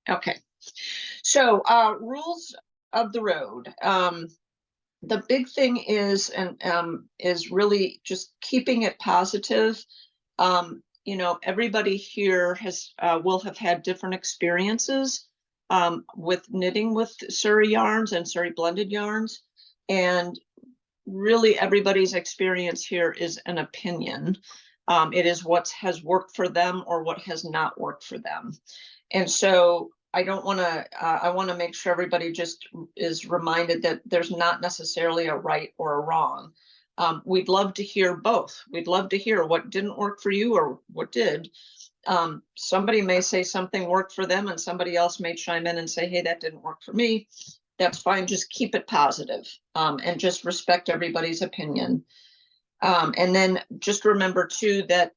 Okay. So rules of the road. The big thing is, is really just keeping it positive. Everybody here will have had different experiences with knitting with Suri yarns and Suri blended yarns. And really everybody's experience here is an opinion. It is what has worked for them or what has not worked for them. And so I want to make sure everybody just is reminded that there's not necessarily a right or a wrong. We'd love to hear both. We'd love to hear what didn't work for you or what did. Somebody may say something worked for them and somebody else may chime in and say, hey, that didn't work for me. That's fine. Just keep it positive, and just respect everybody's opinion. And then just remember too that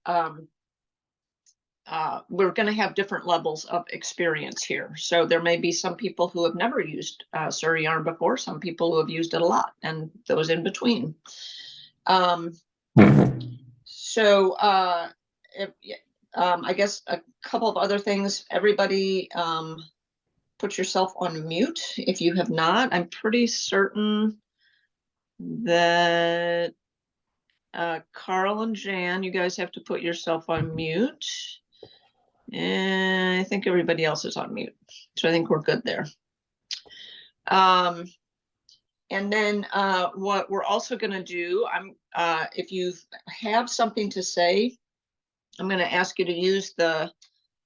we're going to have different levels of experience here. So there may be some people who have never used Suri yarn before, some people who have used it a lot, and those in between. So I guess a couple of other things. Everybody put yourself on mute if you have not. I'm pretty certain that Carl and Jan, you guys have to put yourself on mute. And I think everybody else is on mute. So I think we're good there. And then what we're also going to do, if you have something to say, I'm going to ask you to use the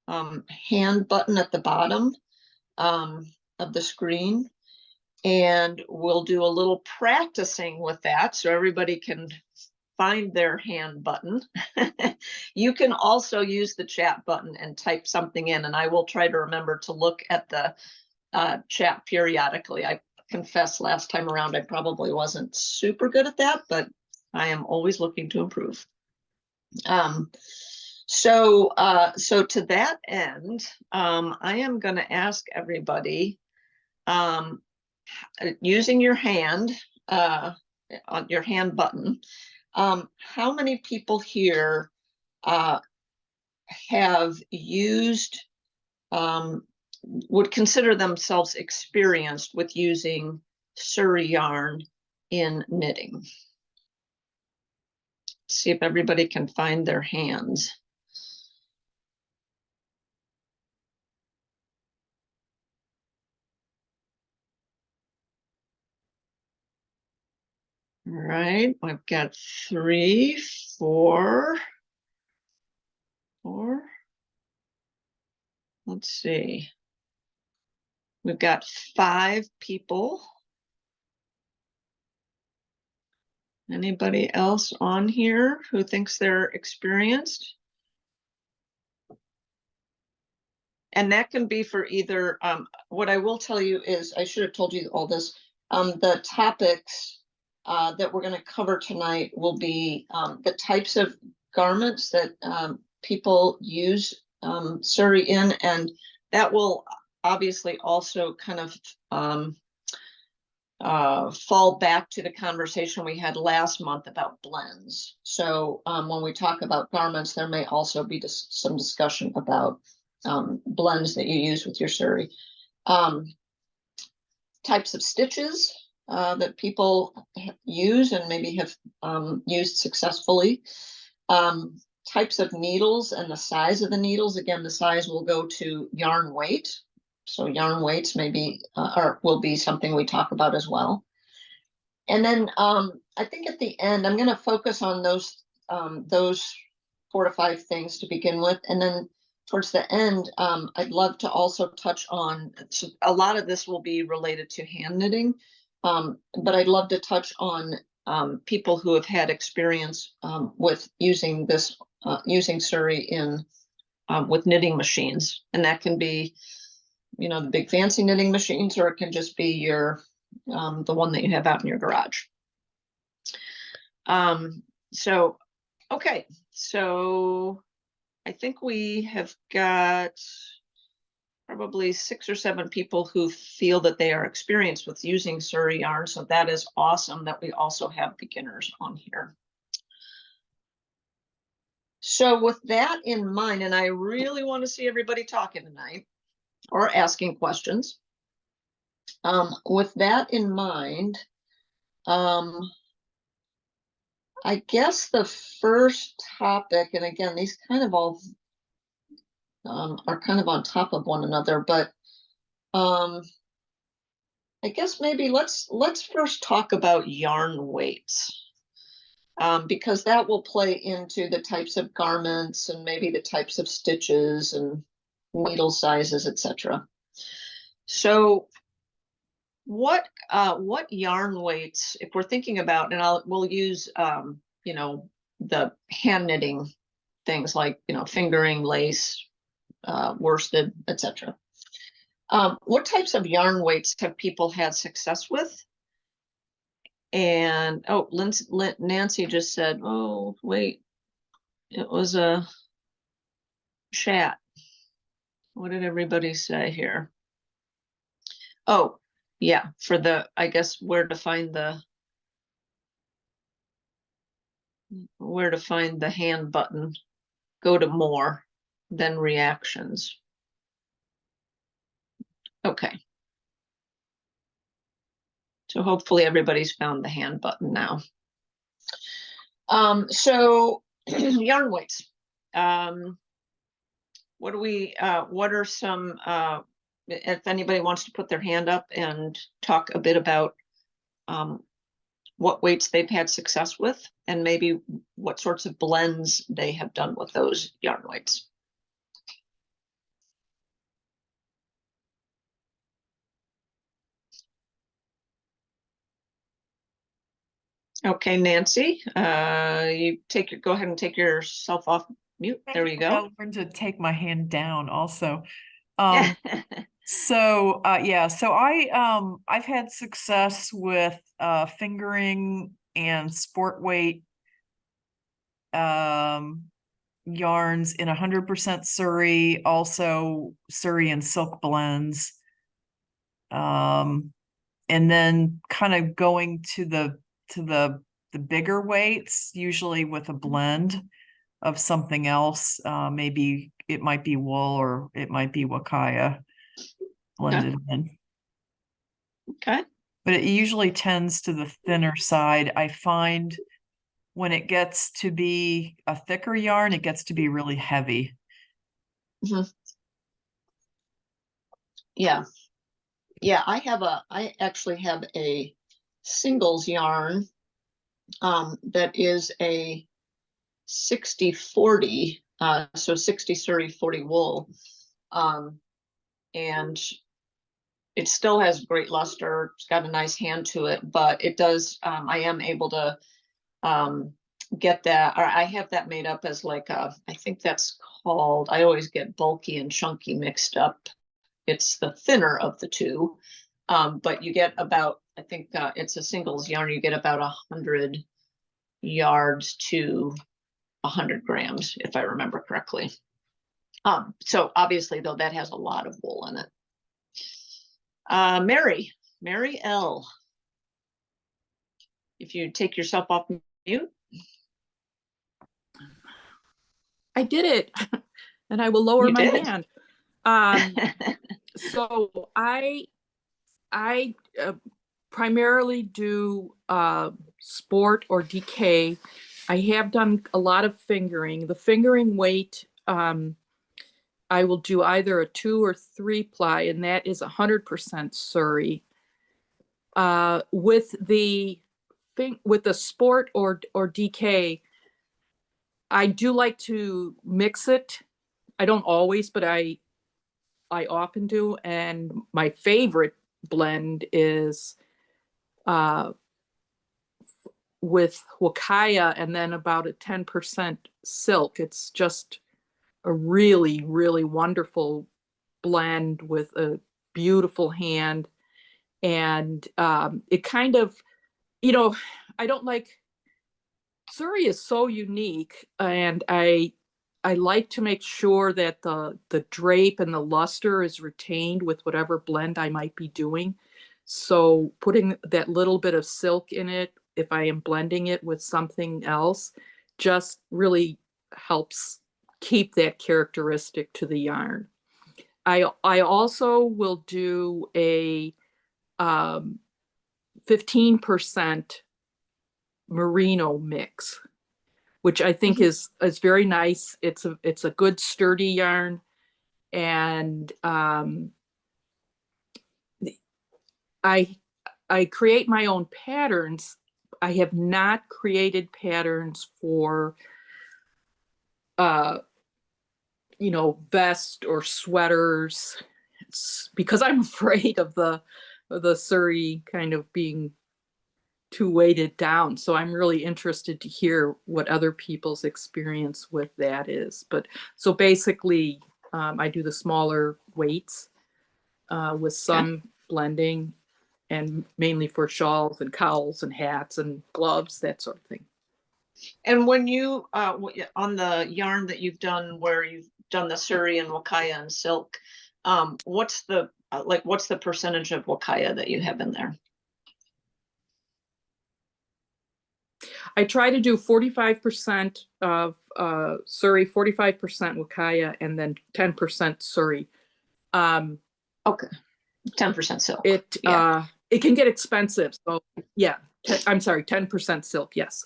hand button at the bottom of the screen. And we'll do a little practicing with that so everybody can find their hand button. You can also use the chat button and type something in, and I will try to remember to look at the chat periodically. I confess last time around I probably wasn't super good at that, but I am always looking to improve. So to that end, I am going to ask everybody, using your hand, on your hand button, how many people here have used, would consider themselves experienced with using Suri yarn in knitting? See if everybody can find their hands. All right, I've got 3, 4. Let's see. We've got 5 people. Anybody else on here who thinks they're experienced? And that can be for either, what I will tell you is, I should have told you all this, the topics that we're going to cover tonight will be the types of garments that people use Suri in, and that will obviously also kind of fall back to the conversation we had last month about blends. So when we talk about garments, there may also be some discussion about blends that you use with your Suri. Types of stitches that people use and maybe have used successfully. Types of needles and the size of the needles. Again, the size will go to yarn weight. So yarn weights maybe or will be something we talk about as well. And then I think at the end, I'm going to focus on those 4 to 5 things to begin with. And then towards the end, I'd love to also touch on, so a lot of this will be related to hand knitting, but I'd love to touch on people who have had experience with using this, using Suri in with knitting machines. And that can be, the big fancy knitting machines, or it can just be your the one that you have out in your garage. So, okay, so I think we have got probably 6 or 7 people who feel that they are experienced with using Suri yarn. So that is awesome that we also have beginners on here. So with that in mind, and I really want to see everybody talking tonight, or asking questions. With that in mind, I guess the first topic, and again, these kind of all are kind of on top of one another, but I guess maybe let's first talk about yarn weights, because that will play into the types of garments and maybe the types of stitches and needle sizes, etc. So what yarn weights, if we're thinking about, and we'll use you know, the hand knitting things like, you know, fingering, lace, worsted, etc. What types of yarn weights have people had success with? And oh, Nancy just said, oh wait, it was a chat. What did everybody say here? Oh, yeah, for the, I guess where to find the hand button. Go to more, then reactions. Okay. So hopefully everybody's found the hand button now. So yarn weights. What are some, if anybody wants to put their hand up and talk a bit about what weights they've had success with, and maybe what sorts of blends they have done with those yarn weights. Okay, Nancy, you go ahead and take yourself off mute. There you go. I'll learn to take my hand down also. So yeah, so I've had success with fingering and sport weight yarns in 100% Suri, also Suri and silk blends. And then kind of going to the bigger weights, usually with a blend of something else. Maybe it might be wool or it might be wakaya blended in. Okay. But it usually tends to the thinner side. I find when it gets to be a thicker yarn, it gets to be really heavy. Mm-hmm. Yeah. Yeah, I actually have a singles yarn that is a 60-40, so 60 Suri, 40 wool. And it still has great luster. It's got a nice hand to it, but it does, I am able to get that, or I have that made up as like a, I think that's called, I always get bulky and chunky mixed up. It's the thinner of the two, but you get about, I think it's a singles yarn, you get about 100 yards to 100 grams, if I remember correctly. So obviously, though, that has a lot of wool in it. Mary L. If you take yourself off mute. I did it, and I will lower my hand. So I primarily do sport or DK. I have done a lot of fingering. The fingering weight, I will do either a 2 or 3 ply, and that is 100% Suri. With the sport or DK, I do like to mix it. I don't always, but I often do. And my favorite blend is with wakaya and then about a 10% silk. It's just a really, really wonderful blend with a beautiful hand. And it kind of, you know, I don't like, Suri is so unique, and I like to make sure that the drape and the luster is retained with whatever blend I might be doing. So putting that little bit of silk in it, if I am blending it with something else, just really helps keep that characteristic to the yarn. I also will do a 15% merino mix, which I think is very nice. It's a good sturdy yarn, and I create my own patterns. I have not created patterns for vest or sweaters. It's because I'm afraid of the Suri kind of being too weighted down. So I'm really interested to hear what other people's experience with that is. But so basically, I do the smaller weights with some blending, and mainly for shawls and cowls and hats and gloves, that sort of thing. And when you on the yarn that you've done, where you've done the Suri and Wakaya and silk, what's the percentage of Wakaya that you have in there? I try to do 45% of Suri, 45% Wakaya, and then 10% Suri. Okay, 10% silk. It can get expensive, so yeah. I'm sorry, 10% silk. Yes,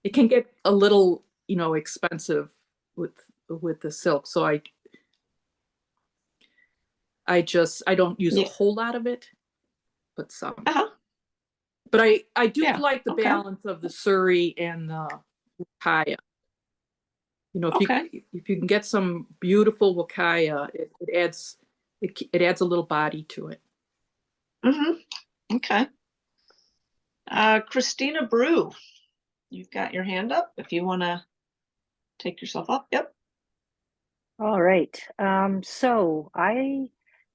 it can get a little expensive with the silk. So I don't use a whole lot of it, but some. But I do like the balance of the Suri and the Wakaya. If you can get some beautiful Wakaya, it adds a little body to it. Okay. Christina Brew, you've got your hand up if you want to take yourself up. Yep. All right. So I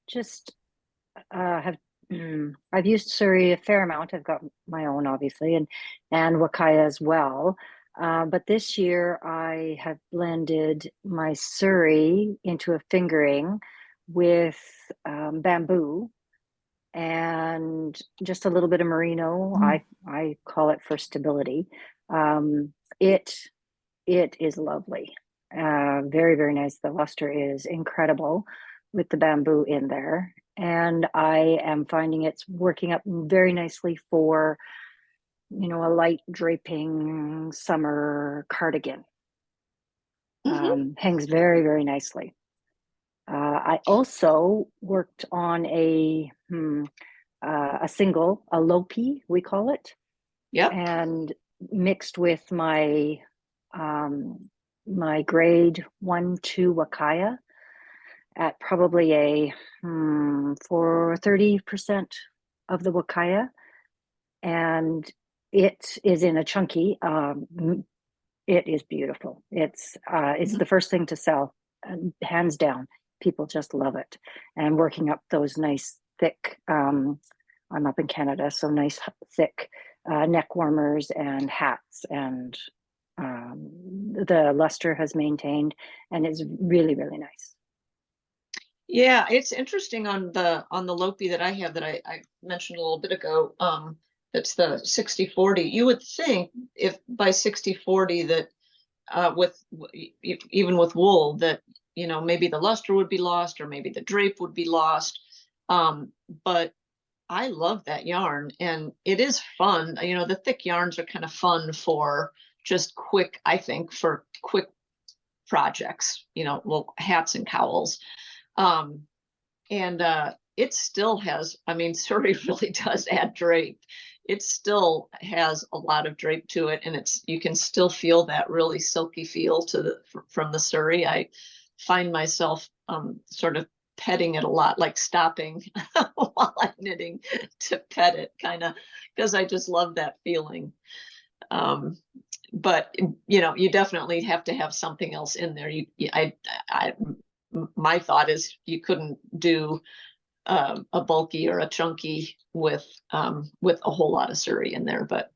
just have I've used Suri a fair amount. I've got my own, obviously, and Wakaya as well. But this year I have blended my Suri into a fingering with bamboo and just a little bit of merino. I call it for stability. It is lovely. Very, very nice. The luster is incredible with the bamboo in there. And I am finding it's working up very nicely for, a light draping summer cardigan. Hangs very, very nicely. I also worked on a single, a lopi, we call it. Yep. And mixed with my my grade 1-2 Wakaya at probably for 30% of the Wakaya, and it is in a chunky. It is beautiful. It's the first thing to sell, hands down. People just love it, and working up those nice thick. I'm up in Canada, so nice thick neck warmers and hats, and the luster has maintained, and it's really, really nice. Yeah, it's interesting on the Lopi that I have that I mentioned a little bit ago. It's the 60/40. You would think if by 60/40 that even with wool that maybe the luster would be lost or maybe the drape would be lost. But I love that yarn, and it is fun. The thick yarns are kind of fun for just quick, I think, for quick projects, little hats and cowls. And it still has, Suri really does add drape. It still has a lot of drape to it, and you can still feel that really silky feel from the Suri. I find myself sort of petting it a lot, like stopping while I'm knitting to pet it, kind of, because I just love that feeling. But you definitely have to have something else in there. My thought is you couldn't do a bulky or a chunky with a whole lot of Suri in there, but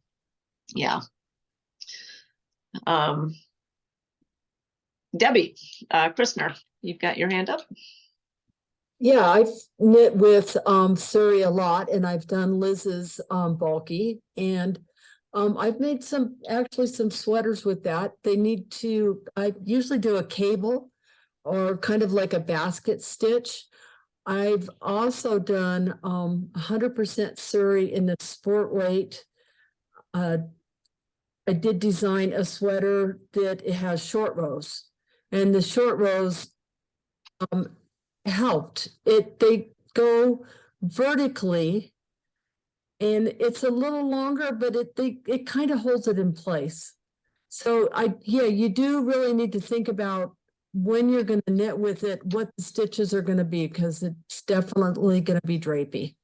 yeah. Debbie Christner, you've got your hand up. Yeah, I've knit with Suri a lot, and I've done Liz's bulky, and I've made some sweaters with that. I usually do a cable or kind of like a basket stitch. I've also done 100% Suri in the sport weight. I did design a sweater that it has short rows, and the short rows helped. They go vertically, and it's a little longer, but it kind of holds it in place. So you do really need to think about when you're going to knit with it, what the stitches are going to be, because it's definitely going to be drapey.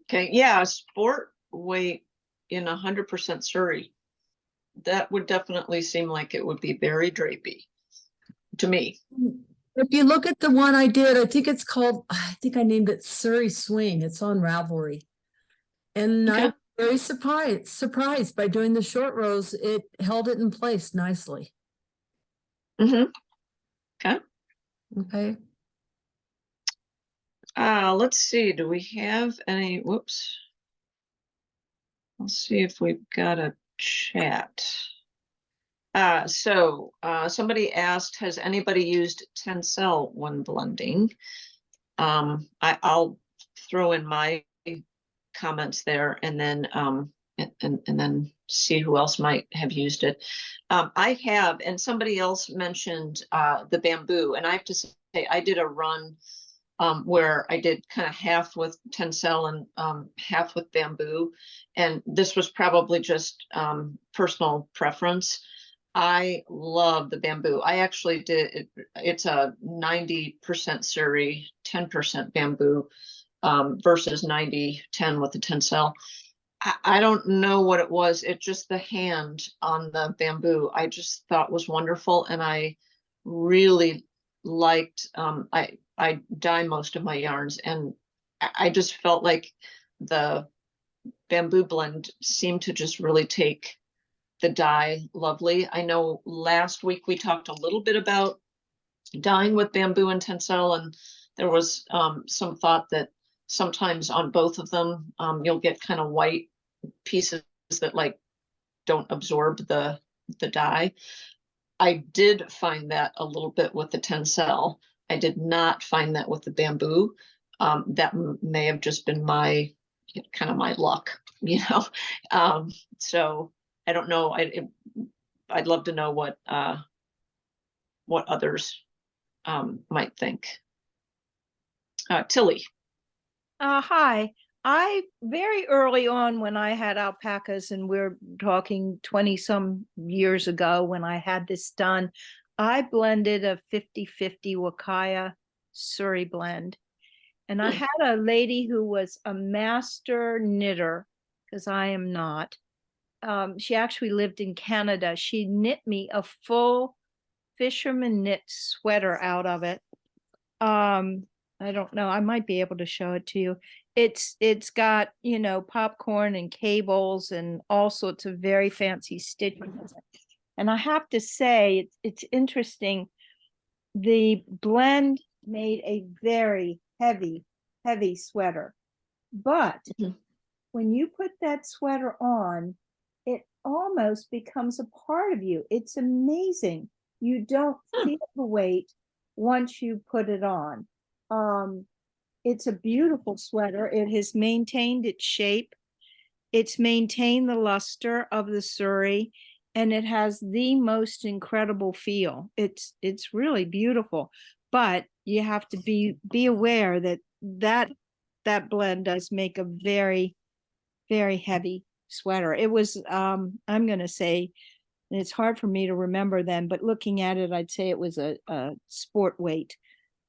Okay, yeah, sport weight in 100% Suri. That would definitely seem like it would be very drapey to me. If you look at the one I did, I think I named it Suri Swing. It's on Ravelry. And Okay. I'm very surprised by doing the short rows. It held it in place nicely. Mm-hmm. Okay. Okay. Let's see. Do we have any? Whoops. Let's see if we've got a chat. Somebody asked, has anybody used Tencel when blending? I'll throw in my comments there, and then and then see who else might have used it. I have, and somebody else mentioned the bamboo, and I have to say I did a run where I did kind of half with Tencel and half with bamboo, and this was probably just personal preference. I love the bamboo. I actually did it. It's a 90% Suri, 10% bamboo, versus 90-10 with the Tencel. I don't know what it was. It just the hand on the bamboo, I just thought was wonderful. And I really liked, I dye most of my yarns, and I just felt like the bamboo blend seemed to just really take the dye lovely. I know last week we talked a little bit about dyeing with bamboo and Tencel, and there was some thought that sometimes on both of them you'll get kind of white pieces that like don't absorb the dye. I did find that a little bit with the Tencel. I did not find that with the bamboo. That may have just been my kind of my luck, you know. So I don't know. I'd love to know what others might think. Tilly. Hi. I very early on when I had alpacas, and we're talking 20 some years ago when I had this done, I blended a 50-50 Wakaya Suri blend. And I had a lady who was a master knitter, because I am not. She actually lived in Canada. She knit me a full fisherman knit sweater out of it. I don't know. I might be able to show it to you. It's got, you know, popcorn and cables and all sorts of very fancy stitching. And I have to say, it's interesting. The blend made a very heavy sweater. But when you put that sweater on, it almost becomes a part of you. It's amazing. You don't feel the weight once you put it on. It's a beautiful sweater. It has maintained its shape. It's maintained the luster of the Suri, and it has the most incredible feel. It's really beautiful, but you have to be aware that blend does make a very, very heavy sweater. It was, I'm going to say, and it's hard for me to remember then, but looking at it, I'd say it was a sport weight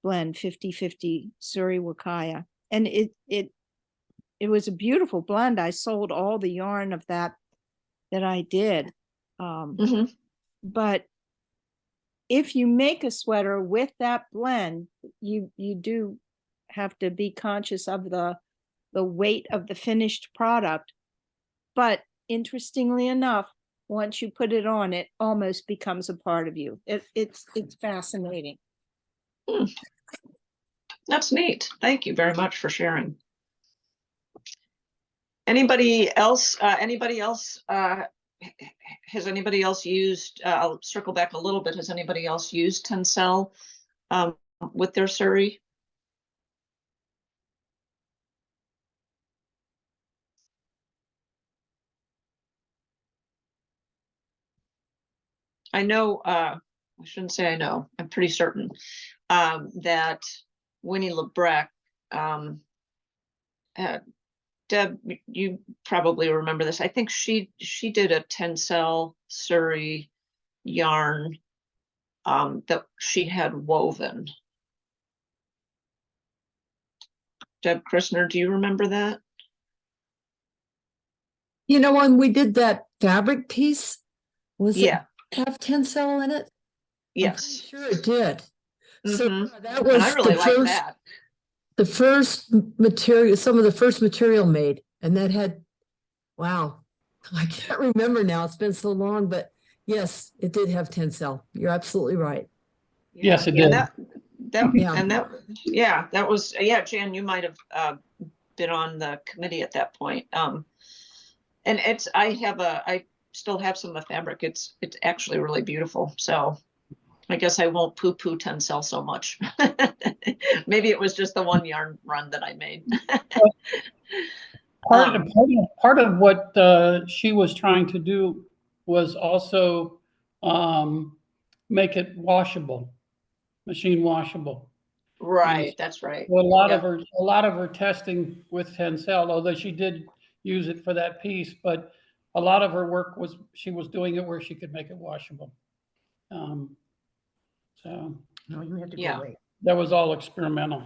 blend, 50-50 Suri Wakaya. And it was a beautiful blend. I sold all the yarn of that I did. But if you make a sweater with that blend, you do have to be conscious of the weight of the finished product. But interestingly enough, once you put it on, it almost becomes a part of you. It's fascinating. That's neat. Thank you very much for sharing. Anybody else? Has anybody else used? I'll circle back a little bit. Has anybody else used Tencel with their Suri. I know, I shouldn't say I know, I'm pretty certain, that Winnie Lebrecht, Deb, you probably remember this. I think she did a tencel Suri yarn that she had woven. Deb Christner, do you remember that? You know, when we did that fabric piece, was Yeah. it have tencel in it? I'm pretty Yes. sure it did. So Mhm. yeah, that And I was really the like first, that. the first material, some of the first material made, and that had, wow, I can't remember now. It's been so long, but yes, it did have tencel. You're absolutely right. Yes, it Yeah, did. Yeah. that was, yeah, Jan, you might have been on the committee at that point. And I still have some of the fabric. It's actually really beautiful. So I guess I won't poo-poo tencel so much. Maybe it was just the one yarn run that I made. Part of what she was trying to do was also make it washable, machine washable. And Right, that's right. so Yep. a lot of her testing with Tencel, although she did use it for that piece, but a lot of her work was she was doing it where she could make it washable. So No, you had to Yeah. go away. that was all experimental.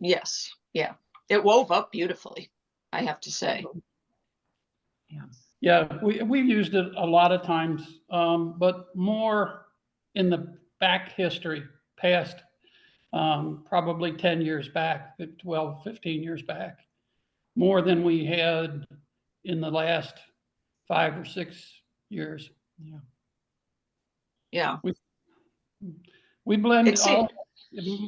Yes, yeah. It wove up beautifully, I have to say. Yeah, we've used it a lot of times, but more in the back history, past probably 10 years back, 12, 15 years back, more than we had in the last 5 or 6 years. Yeah. We blend It seemed,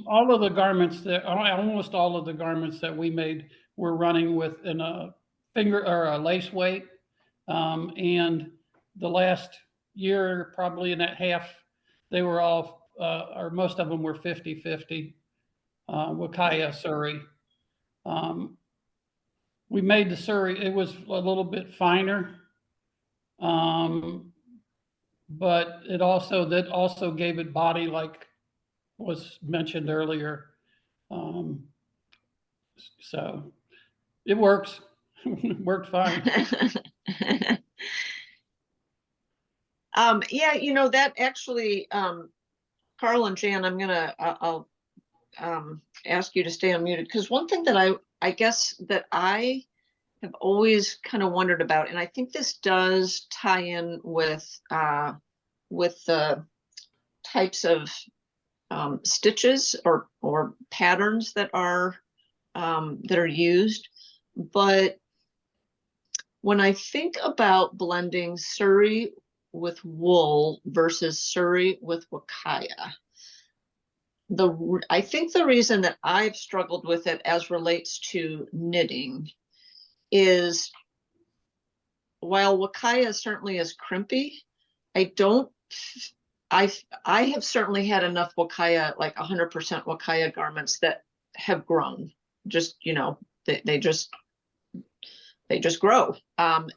all of the garments that, almost all of the garments that we made were running with in a finger or a lace weight. And the last year, probably in that half, they were all, or most of them were 50-50, Wakaya Suri. We made the Suri, it was a little bit finer. But that also gave it body, like was mentioned earlier. So it works. It worked fine. yeah, that actually, Carl and Jan, I'll ask you to stay unmuted, because one thing that I guess that I have always kind of wondered about, and I think this does tie in with the types of stitches or patterns that are used, but when I think about blending Suri with wool versus Suri with Wakaya, I think the reason that I've struggled with it as relates to knitting is, while Wakaya certainly is crimpy, I don't, I have certainly had enough Wakaya, like 100% Wakaya garments that have grown. Just, they just grow.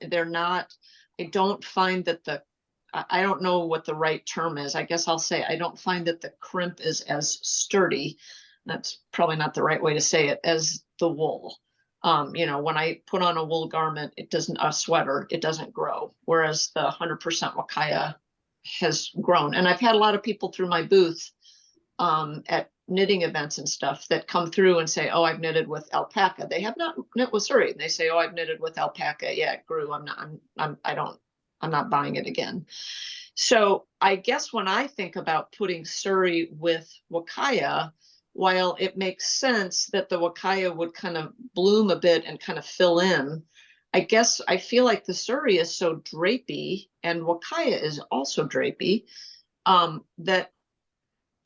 They're not, I don't find that I don't know what the right term is. I guess I'll say I don't find that the crimp is as sturdy. That's probably not the right way to say it, as the wool. When I put on a wool garment, a sweater, it doesn't grow. Whereas the 100% Wakaya has grown. And I've had a lot of people through my booth at knitting events and stuff that come through and say, oh, I've knitted with alpaca. They have not knit with Suri. And they say, oh, I've knitted with alpaca. Yeah, it grew. I'm not buying it again. So I guess when I think about putting Suri with Wakaya, while it makes sense that the Wakaya would kind of bloom a bit and kind of fill in, I guess I feel like the Suri is so drapey and Wakaya is also drapey, that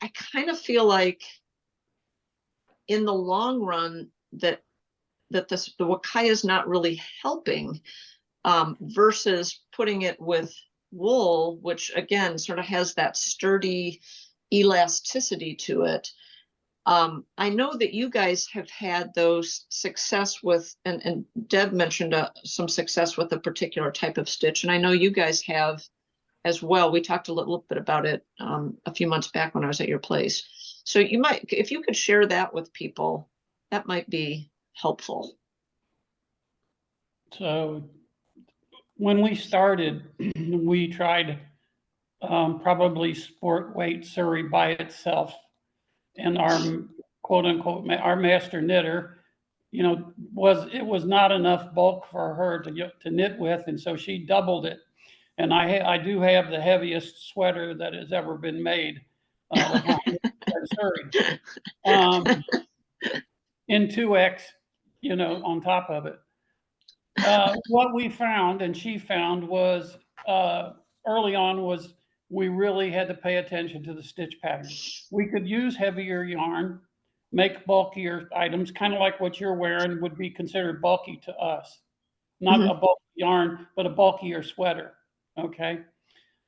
I kind of feel like in the long run that the Wakaya is not really helping, versus putting it with wool, which again sort of has that sturdy elasticity to it. I know that you guys have had those success with, and Deb mentioned some success with a particular type of stitch, and I know you guys have as well. We talked a little bit about it a few months back when I was at your place. So you might, if you could share that with people, that might be helpful. So when we started, we tried probably sport weight Surrey by itself, and our quote unquote our master knitter, you know, it was not enough bulk for her to knit with, and so she doubled it. And I do have the heaviest sweater that has ever been made with my Surrey, in 2X, you know, on top of it. What we found, and she found, was early on was we really had to pay attention to the stitch pattern. We could use heavier yarn, make bulkier items, kind of like what you're wearing would be considered bulky to us. Not a bulky yarn, but a bulkier sweater. Okay.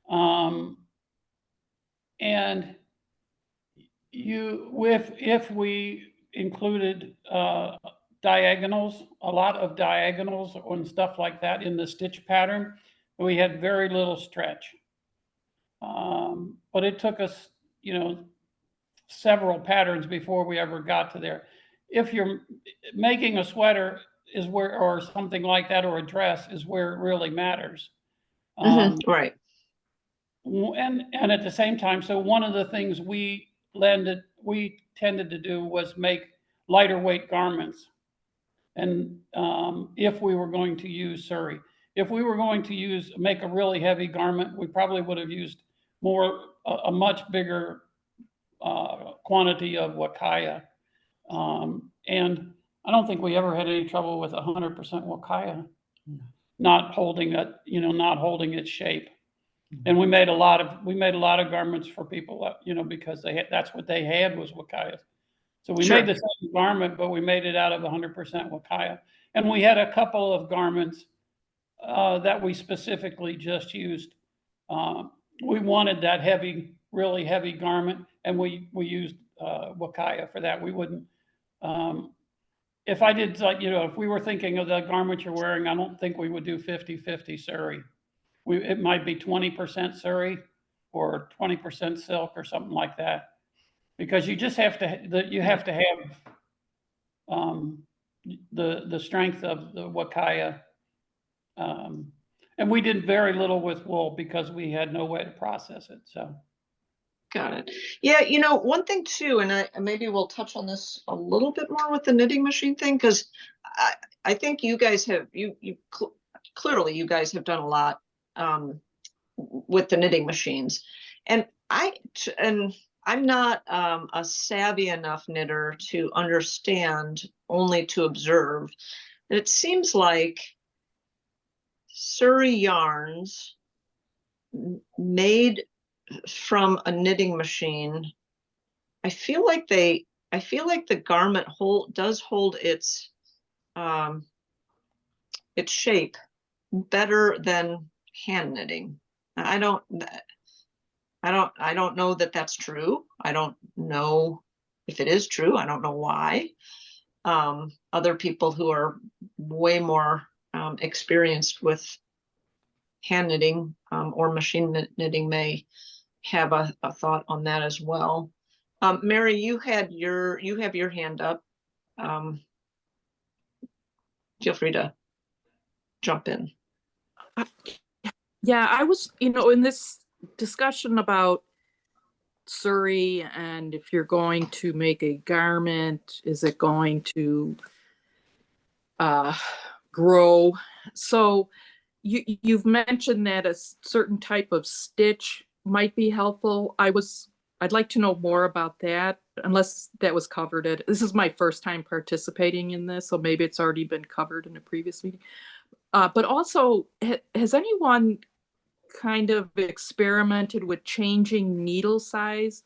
And if we included diagonals, a lot of diagonals and stuff like that in the stitch pattern, we had very little stretch. But it took us, you know, several patterns before we ever got to there. If you're making a sweater is where, or something like that, or a dress is where it really matters. Right. And at the same time, so one of the things we tended to do was make lighter weight garments. And if we were going to use Surrey, if we were going to make a really heavy garment, we probably would have used a much bigger quantity of Wakaya. And I don't think we ever had any trouble with 100% Wakaya not holding it, you know, not holding its shape. And we made a lot of garments for people, you know, because that's what they had was Wakaya. So we made the same garment, but we made it out of 100% Wakaya. And we had a couple of garments that we specifically just used. We wanted that heavy, really heavy garment, and we used Wakaya for that. We wouldn't. If I did, like, you know, if we were thinking of the garment you're wearing, I don't think we would do 50-50 Surrey. It might be 20% Surrey or 20% silk or something like that, because you just have to have the strength of the Wakaya. And we did very little with wool because we had no way to process it. So. Got it. Yeah, you know, one thing too, and maybe we'll touch on this a little bit more with the knitting machine thing, because I think you guys have clearly you guys have done a lot with the knitting machines, and I'm not a savvy enough knitter to understand, only to observe. It seems like Surrey yarns made from a knitting machine, I feel like the garment does hold its shape better than hand knitting. I don't know that that's true. I don't know if it is true. I don't know why. Other people who are way more experienced with hand knitting or machine knitting may have a thought on that as well. Mary, you have your hand up. Feel free to jump in. Yeah, I was, you know, in this discussion about Surrey, and if you're going to make a garment, is it going to grow? So you've mentioned that a certain type of stitch might be helpful. I'd like to know more about that, unless that was covered. This is my first time participating in this, so maybe it's already been covered in a previous meeting. But also, has anyone kind of experimented with changing needle size?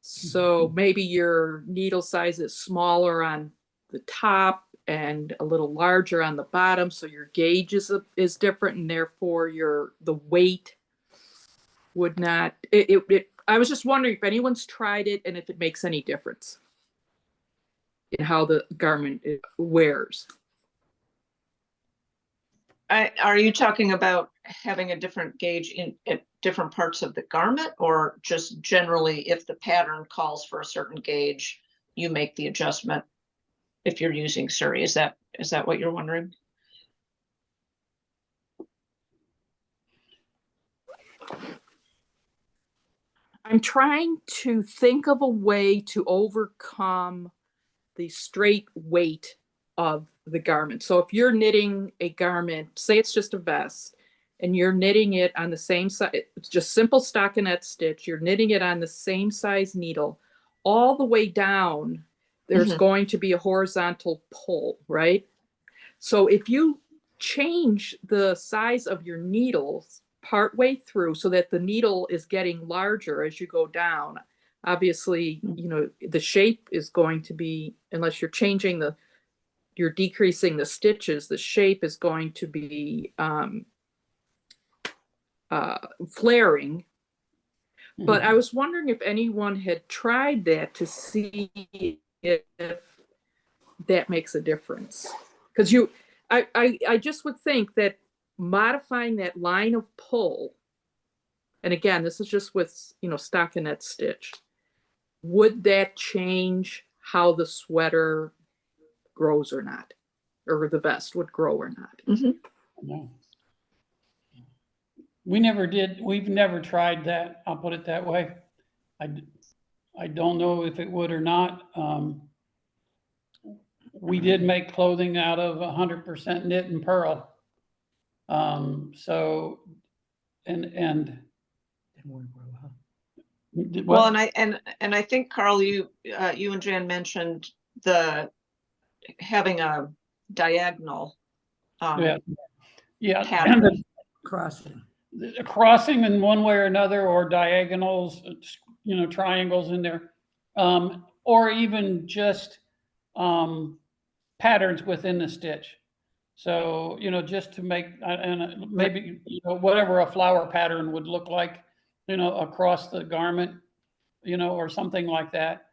So maybe your needle size is smaller on the top and a little larger on the bottom, so your gauge is different, and therefore the weight would not. I was just wondering if anyone's tried it and if it makes any difference in how the garment wears. Are you talking about having a different gauge at different parts of the garment, or just generally if the pattern calls for a certain gauge, you make the adjustment if you're using Suri? Is that what you're wondering? I'm trying to think of a way to overcome the straight weight of the garment. So if you're knitting a garment, say it's just a vest, and you're knitting it on the same side, it's just simple stockinette stitch, you're knitting it on the same size needle, all the way down, there's going to be a horizontal pull, right? So if you change the size of your needles partway through so that the needle is getting larger as you go down, obviously, the shape is going to be, unless you're changing you're decreasing the stitches, the shape is going to be flaring. But I was wondering if anyone had tried that to see if that makes a difference. Because I just would think that modifying that line of pull, and again, this is just with, stockinette stitch, would that change how the sweater grows or not, or the vest would grow or not? No. We've never tried that. I'll put it that way. I don't know if it would or not. We did make clothing out of 100% knit and purl. So, and Well, and I think, Carl, you and Jan mentioned having a diagonal pattern. Crossing in one way or another, or diagonals, triangles in there, or even just patterns within the stitch. So, just to make, and maybe, whatever a flower pattern would look like, across the garment, or something like that.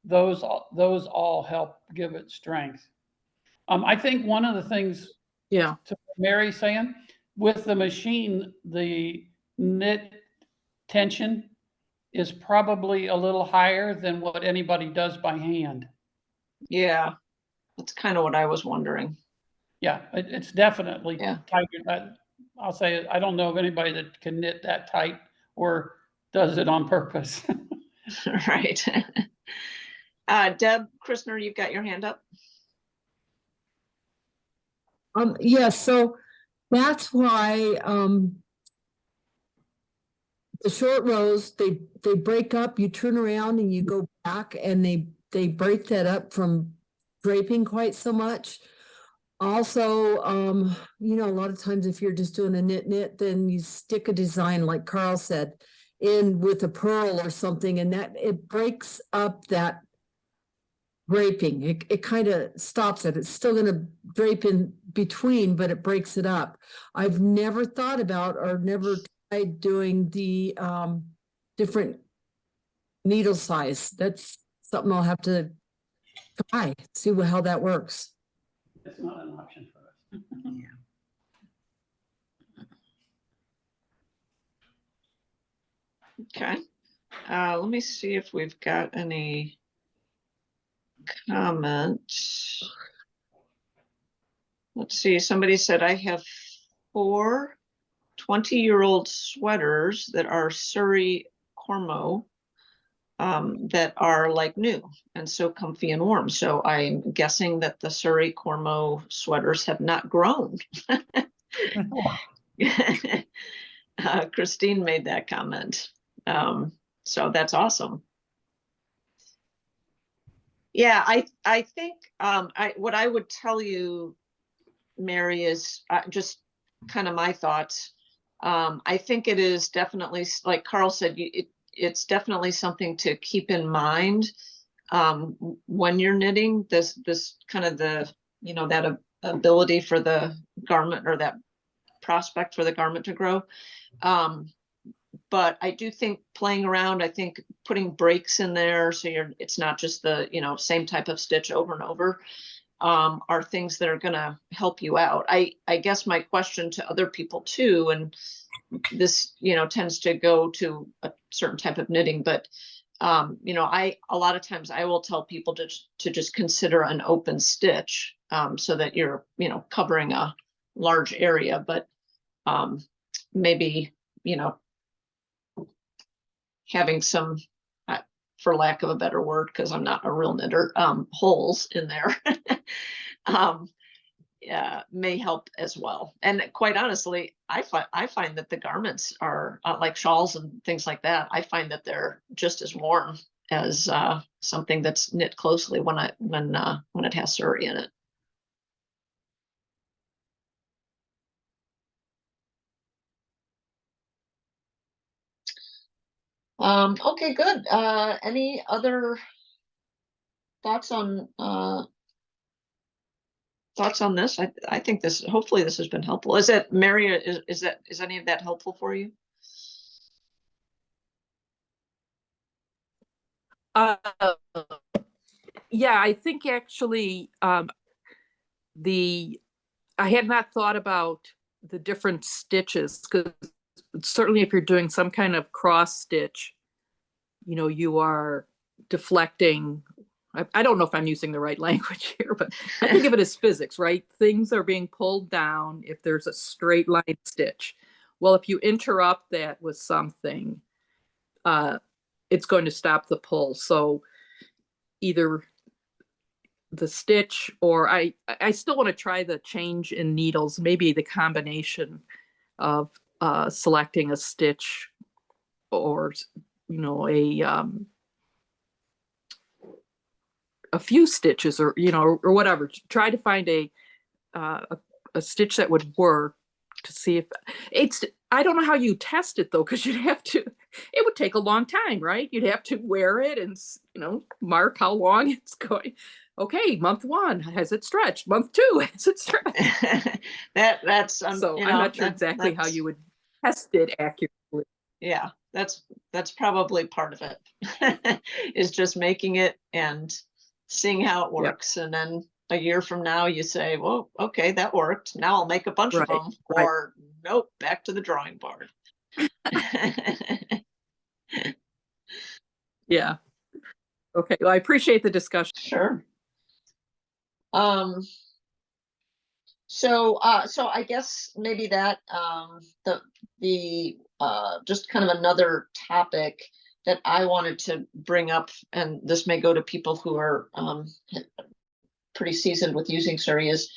Those all help give it strength. I think one of the things, to Mary's saying, with the machine, the knit tension is probably a little higher than what anybody does by hand. Yeah, that's kind of what I was wondering. Yeah, it's definitely tighter. I'll say, I don't know of anybody that can knit that tight or does it on purpose. Right. Deb Christner, you've got your hand up. Yeah, so that's why the short rows, they break up, you turn around and you go back, and they break that up from draping quite so much. Also, a lot of times if you're just doing a knit, then you stick a design, like Carl said, in with a purl or something, and that it breaks up that draping. It kind of stops it. It's still going to drape in between, but it breaks it up. I've never thought about or never tried doing the different needle size. That's something I'll have to try, see how that works. It's not an option for us. Okay. Let me see if we've got any comments. Let's see. Somebody said, I have 4 20-year-old sweaters that are Suri Cormo that are like new and so comfy and warm. So I'm guessing that the Suri Cormo sweaters have not grown. Christine made that comment. So that's awesome. Yeah, I think what I would tell you, Mary, is just kind of my thoughts. I think it is definitely, like Carl said, it's definitely something to keep in mind when you're knitting. This kind of that ability for the garment, or that prospect for the garment to grow. but I do think playing around, I think putting breaks in there so it's not just the, same type of stitch over and over, are things that are going to help you out. I guess my question to other people too, and this, tends to go to a certain type of knitting, but a lot of times I will tell people to just consider an open stitch, so that you're, covering a large area, but maybe, having some, for lack of a better word, because I'm not a real knitter, holes in there, may help as well. And quite honestly, I find that the garments are, like shawls and things like that, I find that they're just as warm as something that's knit closely when it has suri in it. Okay, good. Any other thoughts on this? I think hopefully this has been helpful. Is that Mary, is any of that helpful for you? Yeah, I think actually I had not thought about the different stitches, because certainly if you're doing some kind of cross stitch, you are deflecting. I don't know if I'm using the right language here, but I think of it as physics, right? Things are being pulled down if there's a straight line stitch. Well, if you interrupt that with something, it's going to stop the pull. So either the stitch, or I still want to try the change in needles, maybe the combination of selecting a stitch or a few stitches, or or whatever. Try to find a stitch that would work, to see if it's. I don't know how you test it though, because you'd have to. It would take a long time, right? You'd have to wear it and mark how long it's going. Okay, month 1, has it stretched? Month 2, has it stretched? That's so I'm not sure exactly how you would test it accurately. Yeah, that's probably part of it, is just making it and seeing how it works. Yep. And then a year from now you say, well, okay, that worked. Now I'll make a bunch of them, or nope, back to the drawing board. Yeah. Okay. Well, I appreciate the discussion. Sure. So I guess maybe that the just kind of another topic that I wanted to bring up, and this may go to people who are pretty seasoned with using suri, is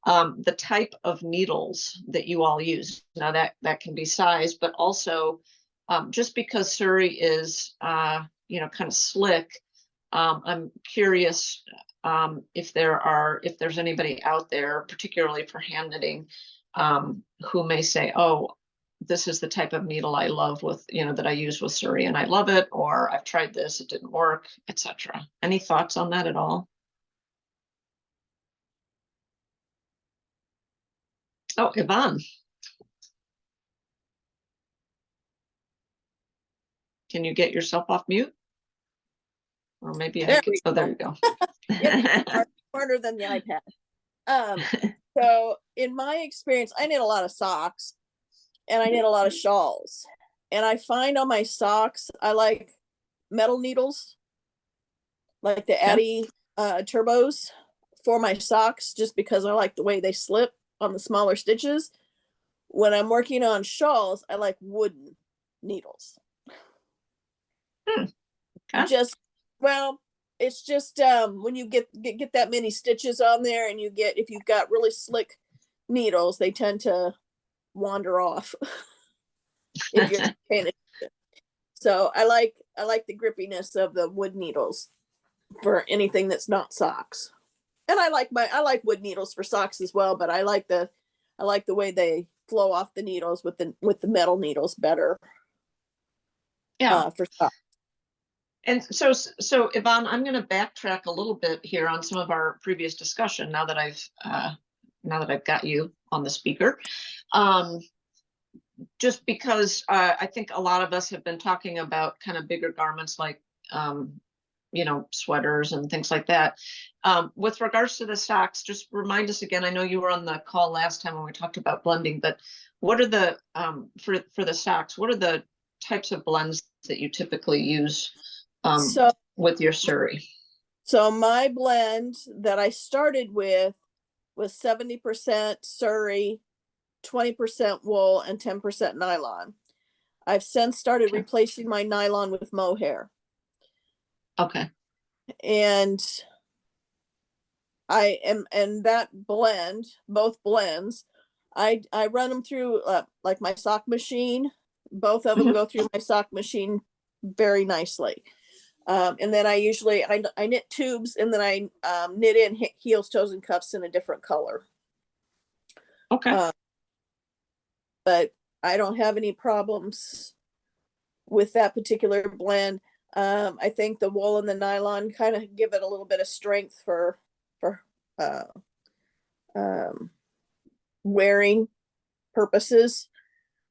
the type of needles that you all use. Now that can be size, but also just because suri is kind of slick, I'm curious if there's anybody out there, particularly for hand knitting, who may say, oh, this is the type of needle I love with, that I use with suri and I love it, or I've tried this, it didn't work, etc. Any thoughts on that at all? Oh, Yvonne. Can you get yourself off mute? Or maybe there you go. Smarter than the iPad. So in my experience, I knit a lot of socks and I knit a lot of shawls. And I find on my socks, I like metal needles, like the Addy turbos for my socks, just because I like the way they slip on the smaller stitches. When I'm working on shawls, I like wooden needles. It's just when you get that many stitches on there, and if you've got really slick needles, they tend to wander off if you're paying attention. So I like the grippiness of the wood needles for anything that's not socks. And I like wood needles for socks as well, but I like the way they flow off the needles with the metal needles better. Yeah, for socks. And so Yvonne, I'm going to backtrack a little bit here on some of our previous discussion now that I've got you on the speaker. just because I think a lot of us have been talking about kind of bigger garments like, sweaters and things like that. With regards to the socks, just remind us again, I know you were on the call last time when we talked about blending, but what are the, for the socks, what are the types of blends that you typically use So with your Suri? So my blend that I started with was 70% Surrey, 20% wool, and 10% nylon. I've since started Okay. replacing my nylon with mohair. Okay. And and that blend, both blends, I run them through like my sock machine. Both of them go through my sock machine very nicely. And then I usually, I knit tubes, and then I knit in heels, toes, and cuffs in a different color. Okay. But I don't have any problems with that particular blend. I think the wool and the nylon kind of give it a little bit of strength for wearing purposes,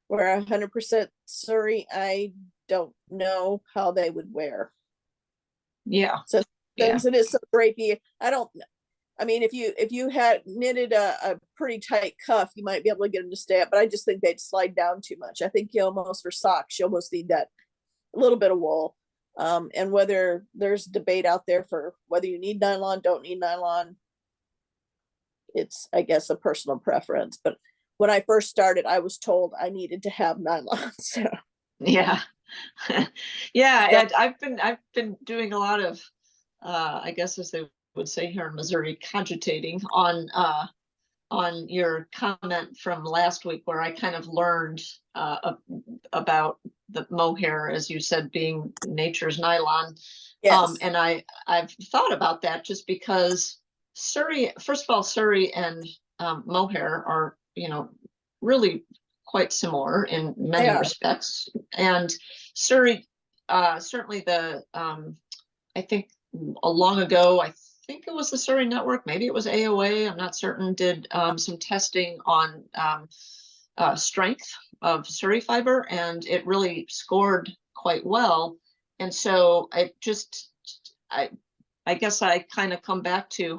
where 100% Surrey, I don't know how they would wear. Yeah. So Yeah. since it is so drapey, I mean, if you had knitted a pretty tight cuff, you might be able to get them to stay up, but I just think they'd slide down too much. I think for socks, you almost need that little bit of wool. And whether there's debate out there for whether you need nylon, don't need nylon, it's, I guess, a personal preference. But when I first started, I was told I needed to have nylon. So Yeah. Yeah. I've been doing a lot of, I guess as they would say here in Missouri, cogitating on your comment from last week, where I kind of learned about the mohair, as you said, being nature's nylon. yes. And I've thought about that just because Surrey, first of all, Surrey and mohair are, really quite similar in many are. respects. And Surrey, certainly I think long ago, I think it was the Surrey Network, maybe it was AOA, I'm not certain, did some testing on strength of Surrey fiber, and it really scored quite well. And so I guess I kind of come back to,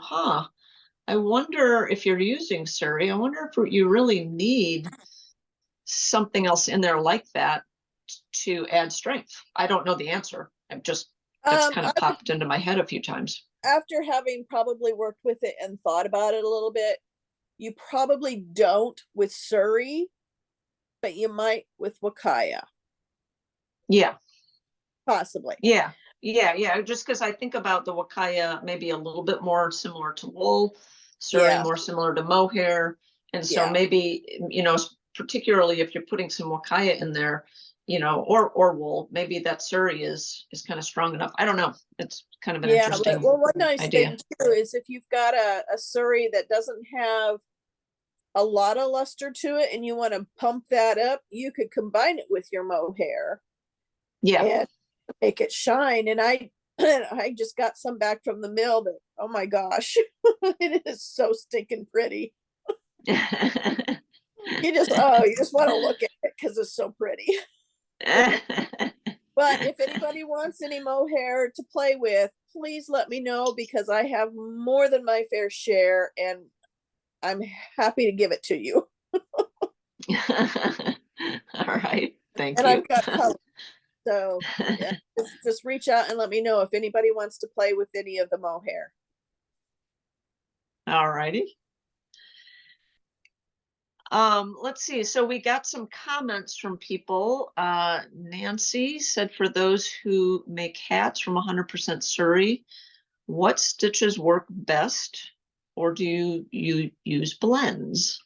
I wonder if you're using Surrey, I wonder if you really need something else in there like that to add strength. I don't know the answer. That's kind of popped into my head a few times. After having probably worked with it and thought about it a little bit, you probably don't with Surrey, but you might with Wakaya. Yeah. Possibly. Yeah. Just because I think about the Wakaya maybe a little bit more similar to wool, Surrey more similar to mohair. And so maybe, particularly if you're putting some Wakaya in there, or wool, maybe that Surrey is kind of strong enough. I don't know. It's kind of an interesting well, one nice idea. thing too is if you've got a Surrey that doesn't have a lot of luster to it and you want to pump that up, you could combine it with your mohair. Yeah. And make it shine. And I just got some back from the mill that, oh my gosh, it is so stinking pretty. You just want to look at it because it's so pretty. But if anybody wants any mohair to play with, please let me know, because I have more than my fair share and I'm happy to give it to you. All right. Thank and you. I've got color. So yeah, just reach out and let me know if anybody wants to play with any of the mohair. All righty. Let's see. So we got some comments from people. Nancy said, for those who make hats from 100% Surrey, what stitches work best, or do you use blends?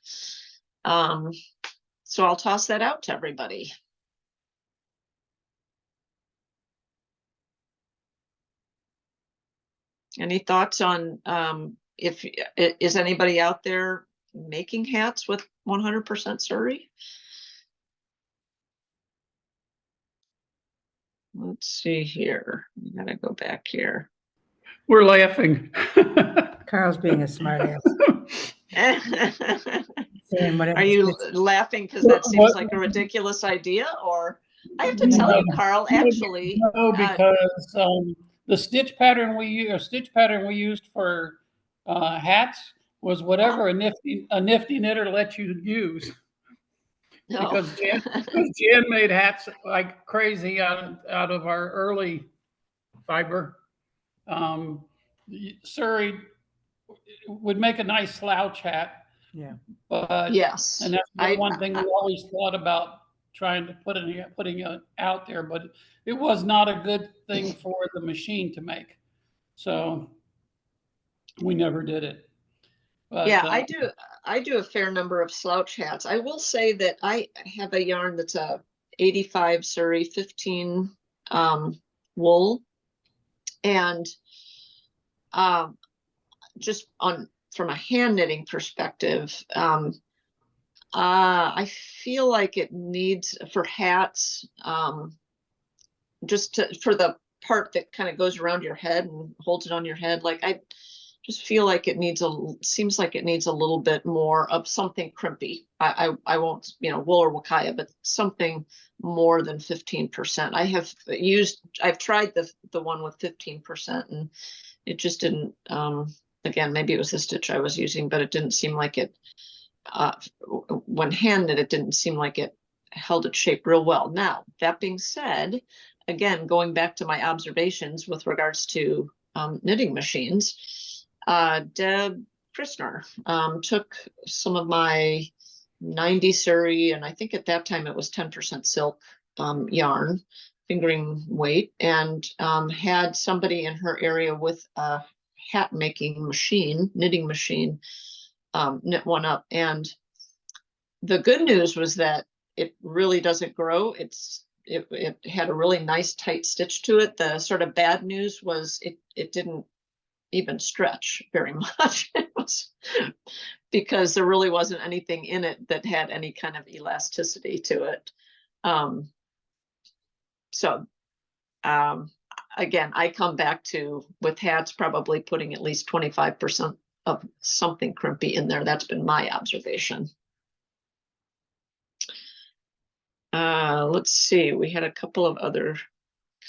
So I'll toss that out to everybody. Any thoughts on if is anybody out there making hats with 100% Surrey? Let's see here. We gotta go back here. We're laughing. Carl's being a smart ass. Are you laughing because that seems like a ridiculous idea, or I have to tell you, Carl, actually, No, because the stitch pattern we used for hats was whatever a nifty knitter lets you use. no. Because Jan made hats like crazy out of our early fiber. Surrey would make a nice slouch hat. Yeah. But Yes, and that's one thing we always thought about trying to putting it out there, but it was not a good thing for the machine to make. So we never did it. But, yeah, I do a fair number of slouch hats. I will say that I have a yarn that's a 85 Surrey 15 wool, and just from a hand knitting perspective, I feel like it needs for hats, for the part that kind of goes around your head and holds it on your head. Like I just feel like seems like it needs a little bit more of something crimpy. I won't, wool or wakaya, but something more than 15%. I've tried the one with 15%, and it just didn't, again, maybe it was the stitch I was using, but it didn't seem like it, when hand knit, it didn't seem like it held its shape real well. Now, that being said, again, going back to my observations with regards to knitting machines, Deb Christner took some of my 90 Surrey, and I think at that time it was 10% silk yarn, fingering weight, and had somebody in her area with a hat making machine, knitting machine, knit one up. And the good news was that it really doesn't grow. It had a really nice tight stitch to it. The sort of bad news was it didn't even stretch very much. It was because there really wasn't anything in it that had any kind of elasticity to it. Again, I come back to, with hats, probably putting at least 25% of something crimpy in there. That's been my observation. Let's see, we had a couple of other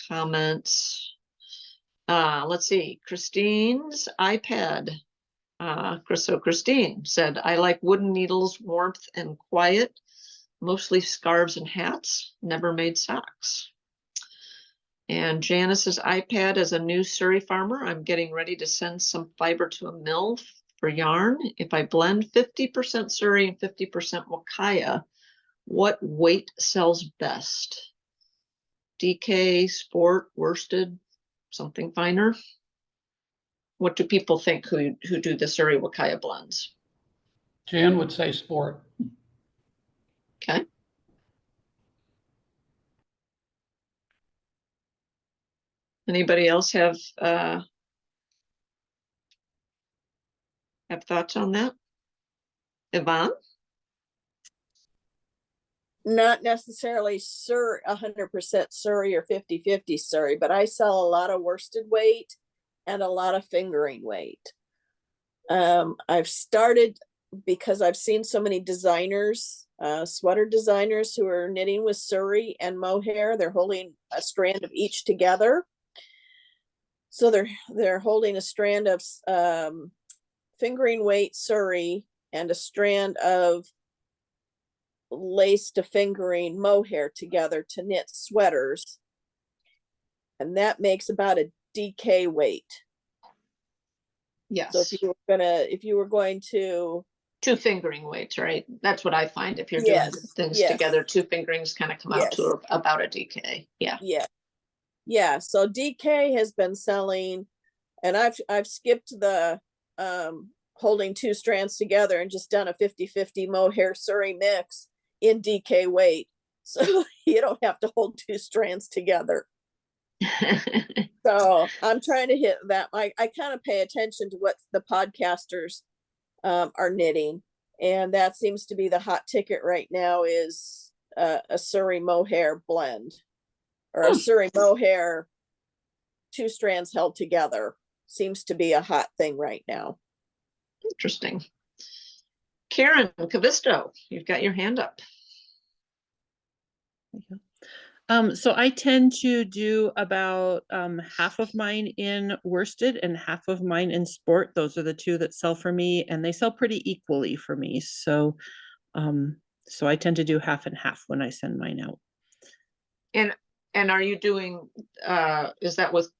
comments. Let's see, Christine's iPad. Christine said, I like wooden needles, warmth and quiet, mostly scarves and hats, never made socks. And Janice's iPad, as a new Surrey farmer, I'm getting ready to send some fiber to a mill for yarn. If I blend 50% Surrey and 50% Wakaya, what weight sells best? DK, sport, worsted, something finer? What do people think who do the Surrey Wakaya blends? Jan would say sport. Okay. Anybody else have thoughts on that? Yvonne? Not necessarily 100% Surrey or 50-50 Surrey, but I sell a lot of worsted weight and a lot of fingering weight. I've started, because I've seen so many designers, sweater designers who are knitting with Surrey and mohair. They're holding a strand of each together. So they're holding a strand of fingering weight Surrey and a strand of lace to fingering mohair together to knit sweaters, and that makes about a DK weight. Yes. So if you were going to two fingering weights, right? That's what I find. If you're Yes, doing things yes. together, two fingerings kind of come out to about a DK. Yeah. Yeah. So DK has been selling, and I've skipped the holding two strands together and just done a 50-50 mohair Surrey mix in DK weight. So you don't have to hold two strands together. So I'm trying to hit that. I kind of pay attention to what the podcasters are knitting, and that seems to be the hot ticket right now, is a Surrey mohair blend, or a Surrey mohair 2 strands held together seems to be a hot thing right now. Interesting. Karen Cavisto, you've got your hand up. So I tend to do about half of mine in worsted and half of mine in sport. Those are the two that sell for me, and they sell pretty equally for me. So so I tend to do half and half when I send mine out. And are you doing, is that with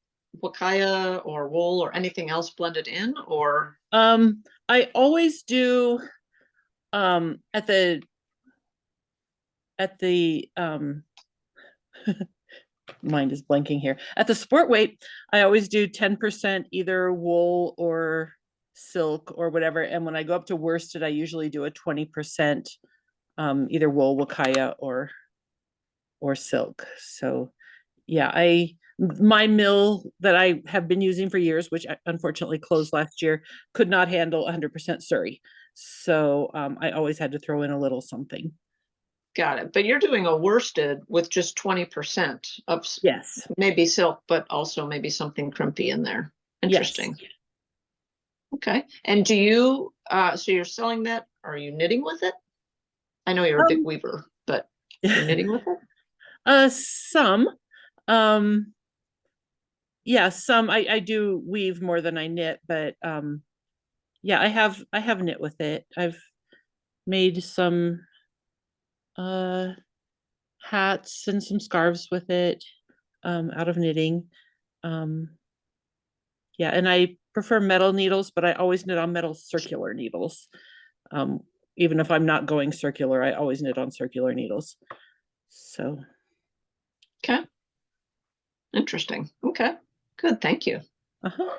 wakaya or wool or anything else blended in, or? I always do at the mind is blanking here. At the sport weight, I always do 10% either wool or silk or whatever. And when I go up to worsted, I usually do a 20% either wool, wakaya, or silk. So yeah, my mill that I have been using for years, which unfortunately closed last year, could not handle 100% Suri. So I always had to throw in a little something. Got it. But you're doing a worsted with just 20% of Yes. maybe silk, but also maybe something crimpy in there. Interesting. Yes. Okay. And do you, so you're selling that? Are you knitting with it? I know you're a big weaver, but you're knitting with it? Some. Yeah, some I do weave more than I knit, but yeah, I have knit with it. I've made some hats and some scarves with it out of knitting. Yeah, and I prefer metal needles, but I always knit on metal circular needles. Even if I'm not going circular, I always knit on circular needles. So Okay. Interesting. Okay. Good. Thank you. uh-huh.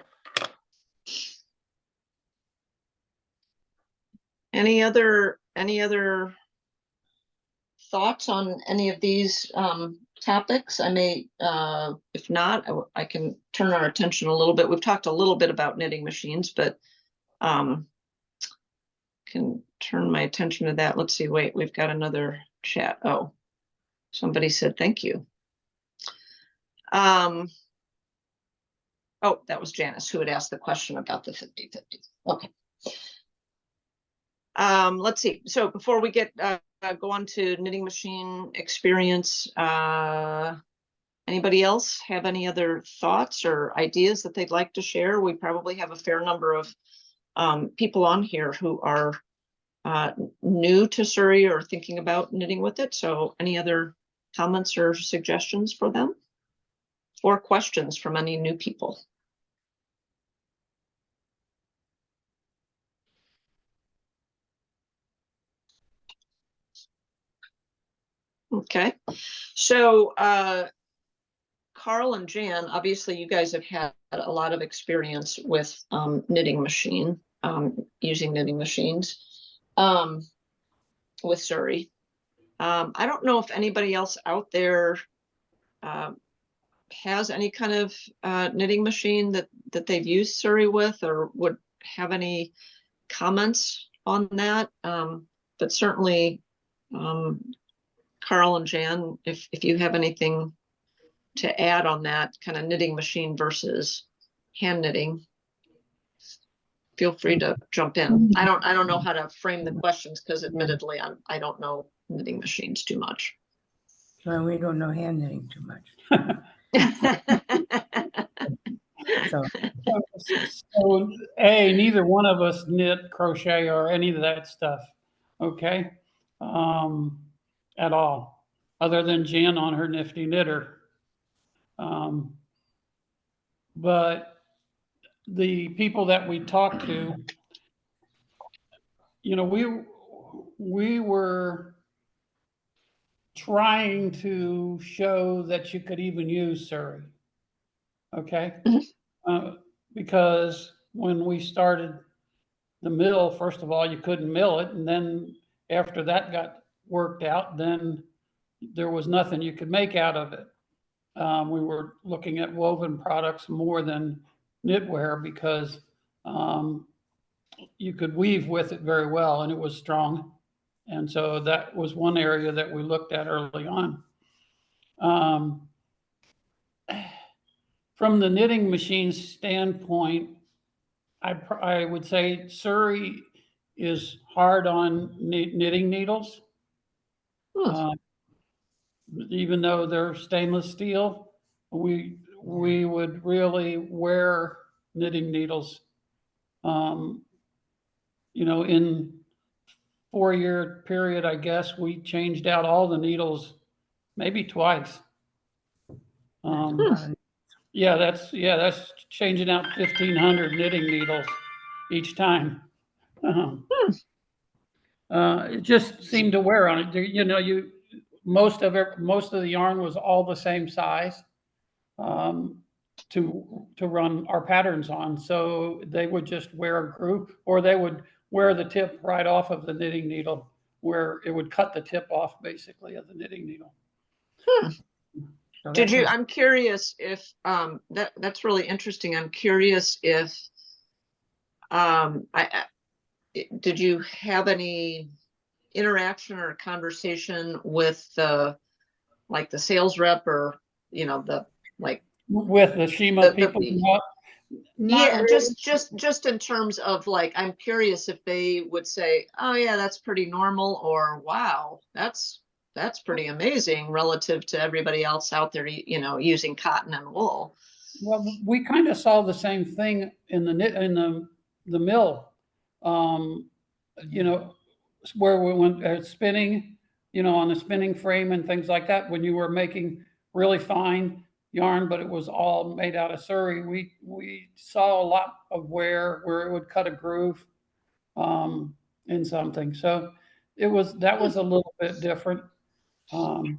Any other thoughts on any of these topics? I may, if not, I can turn our attention a little bit. We've talked a little bit about knitting machines, but can turn my attention to that. Let's see. Wait, we've got another chat. Oh, somebody said thank you. Oh, that was Janice who had asked the question about the 50-50. Okay. Let's see. So before we get go on to knitting machine experience, anybody else have any other thoughts or ideas that they'd like to share? We probably have a fair number of people on here who are new to Suri or thinking about knitting with it. So any other comments or suggestions for them? Or questions from any new people? Okay, so Carl and Jan, obviously you guys have had a lot of experience with knitting machine, using knitting machines with Suri. I don't know if anybody else out there has any kind of knitting machine that they've used Suri with, or would have any comments on that. But certainly, Carl and Jan, if you have anything to add on that kind of knitting machine versus hand knitting, feel free to jump in. I don't know how to frame the questions because admittedly I don't know knitting machines too much. Well, we don't know hand knitting too much. So So, neither one of us knit, crochet, or any of that stuff, okay? At all, other than Jan on her nifty knitter. But the people that we talked to, you know, we were trying to show that you could even use Suri, okay? Because when we started the mill, first of all, you couldn't mill it. And then after that got worked out, then there was nothing you could make out of it. We were looking at woven products more than knitwear because you could weave with it very well and it was strong. And so that was one area that we looked at early on. From the knitting machine standpoint, I would say Suri is hard on knitting needles. Hmm. Even though they're stainless steel, we would really wear knitting needles. You know, in 4-year period, I guess we changed out all the needles maybe twice. Yeah, that's changing out 1,500 knitting needles each time. It just seemed to wear on it. You know, most of the yarn was all the same size to run our patterns on. So they would just wear a groove, or they would wear the tip right off of the knitting needle, where it would cut the tip off basically of the knitting needle. So Did that you, was- I'm curious if, that's really interesting. I'm curious if, did you have any interaction or conversation with like the sales rep, or, you know, the, like, With the Shima people, not yeah, really. just in terms of, like, I'm curious if they would say, oh yeah, that's pretty normal, or wow, that's pretty amazing relative to everybody else out there, you know, using cotton and wool. Well, we kind of saw the same thing in the mill. You know, where we went spinning, you know, on the spinning frame and things like that. When you were making really fine yarn, but it was all made out of Suri, we saw a lot of where it would cut a groove in something. So that was a little bit different. I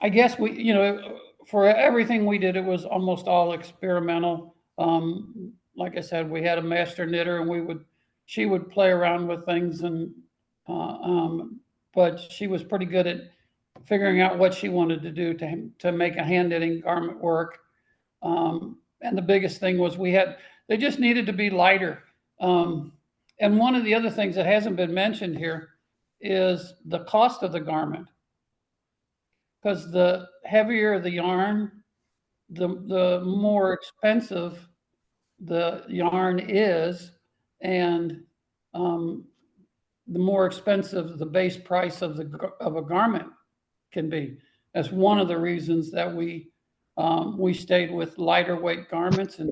guess you know, for everything we did, it was almost all experimental. Like I said, we had a master knitter, and she would play around with things, but she was pretty good at figuring out what she wanted to do to make a hand knitting garment work. And the biggest thing was they just needed to be lighter. And one of the other things that hasn't been mentioned here is the cost of the garment. Because the heavier the yarn, the more expensive the yarn is, and the more expensive the base price of a garment can be. That's one of the reasons that we stayed with lighter weight garments and